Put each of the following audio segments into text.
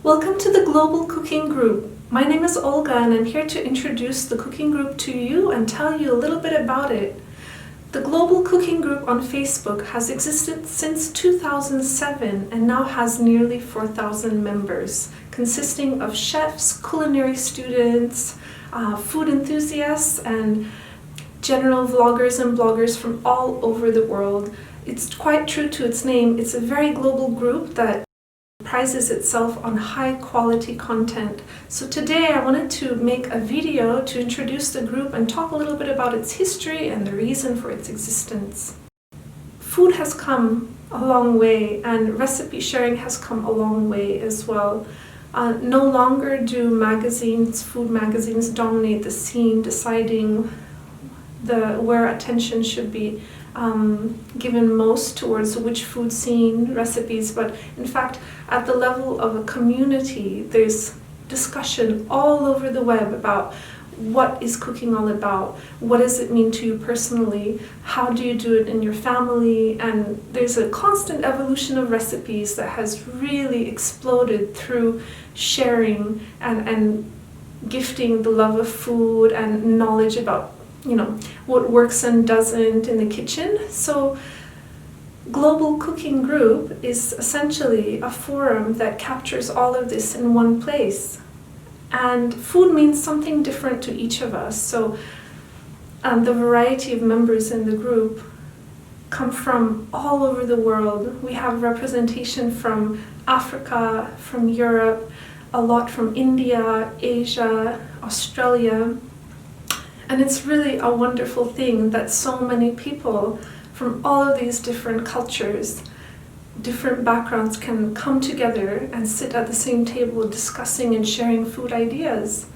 Welcome to the Global Cooking Group. My name is Olga and I'm here to introduce the cooking group to you and tell you a little bit about it. The Global Cooking Group on Facebook has existed since 2007 and now has nearly 4,000 members, consisting of chefs, culinary students, food enthusiasts, and general vloggers and bloggers from all over the world. It's quite true to its name. It's a very global group that prides itself on high quality content. So today I wanted to make a video to introduce the group and talk a little bit about its history and the reason for its existence. Food has come a long way and recipe sharing has come a long way as well. No longer do food magazines dominate the scene, deciding where attention should be given most towards which food scene recipes, but in fact at the level of a community there's discussion all over the web about what is cooking all about, what does it mean to you personally, how do you do it in your family, and there's a constant evolution of recipes that has really exploded through sharing and gifting the love of food and knowledge about what works and doesn't in the kitchen. So Global Cooking Group is essentially a forum that captures all of this in one place. And food means something different to each of us. So the variety of members in the group come from all over the world. We have representation from Africa, from Europe, a lot from India, Asia, Australia. And it's really a wonderful thing that so many people from all of these different cultures, different backgrounds can come together and sit at the same table discussing and sharing food ideas.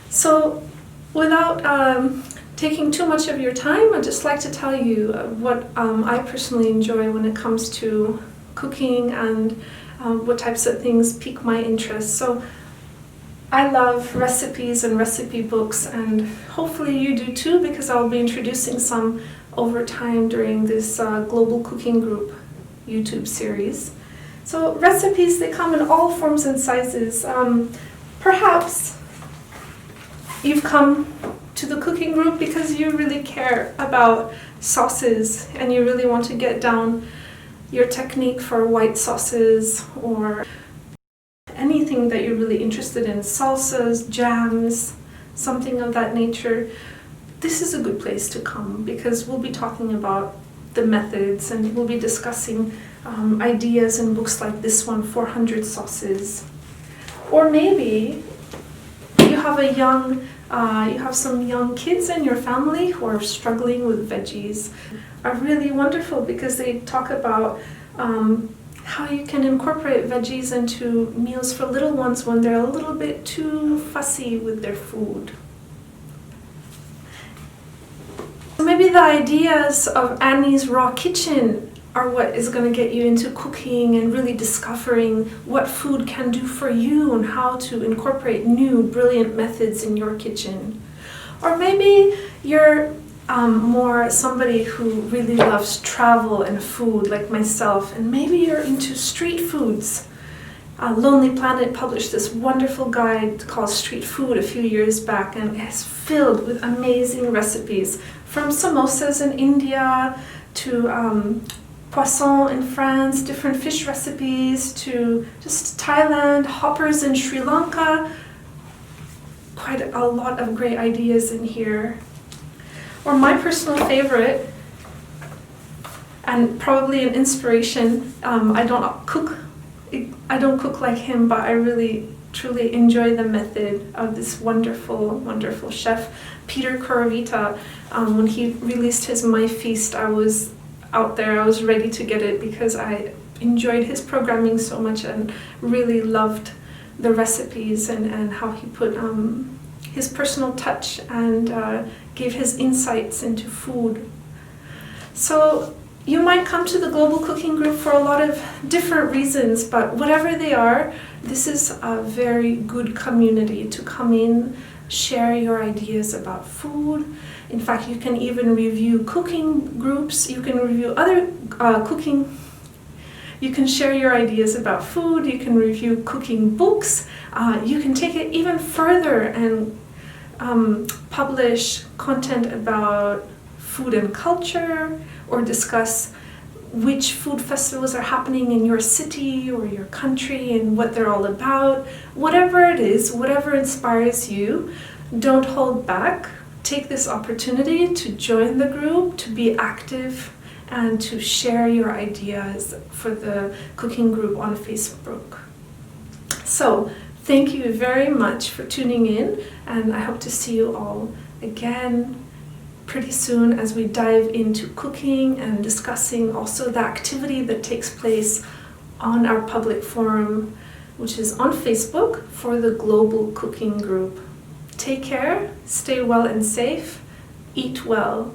So without taking too much of your time, I'd just like to tell you what I personally enjoy when it comes to cooking and what types of things pique my interest. So I love recipes and recipe books, and hopefully you do too, because I'll be introducing some over time during this Global Cooking Group YouTube series. So recipes, they come in all forms and sizes. Perhaps you've come to the cooking group because you really care about sauces and you really want to get down your technique for white sauces or anything that you're really interested in, salsas, jams, something of that nature. This is a good place to come because we'll be talking about the methods and we'll be discussing ideas in books like this one, 400 Sauces. Or maybe you have some young kids in your family who are struggling with veggies. Are really wonderful because they talk about how you can incorporate veggies into meals for little ones when they're a little bit too fussy with their food. Maybe the ideas of Annie's Raw Kitchen are what is going to get you into cooking and really discovering what food can do for you and how to incorporate new brilliant methods in your kitchen. Or maybe you're more somebody who really loves travel and food like myself, and maybe you're into street foods. Lonely Planet published this wonderful guide called Street Food a few years back, and it's filled with amazing recipes from samosas in India to poisson in France, different fish recipes, to just Thailand, hoppers in Sri Lanka. Quite a lot of great ideas in here. Or my personal favorite, and probably an inspiration, I don't cook like him, but I really truly enjoy the method of this wonderful, wonderful chef, Peter Korovita. When he released his My Feast, I was out there, I was ready to get it because I enjoyed his programming so much and really loved the recipes and how he put his personal touch and gave his insights into food. So you might come to the Global Cooking Group for a lot of different reasons, but whatever they are, this is a very good community to come in, share your ideas about food. In fact, you can even review cooking groups, you can review other cooking You can share your ideas about food, you can review cooking books, you can take it even further and publish content about food and culture, or discuss which food festivals are happening in your city or your country and what they're all about. Whatever it is, whatever inspires you, don't hold back. Take this opportunity to join the group, to be active, and to share your ideas for the cooking group on Facebook. So, thank you very much for tuning in, and I hope to see you all again pretty soon as we dive into cooking and discussing also the activity that takes place on our public forum, which is on Facebook for the Global Cooking Group. Take care, stay well and safe, eat well.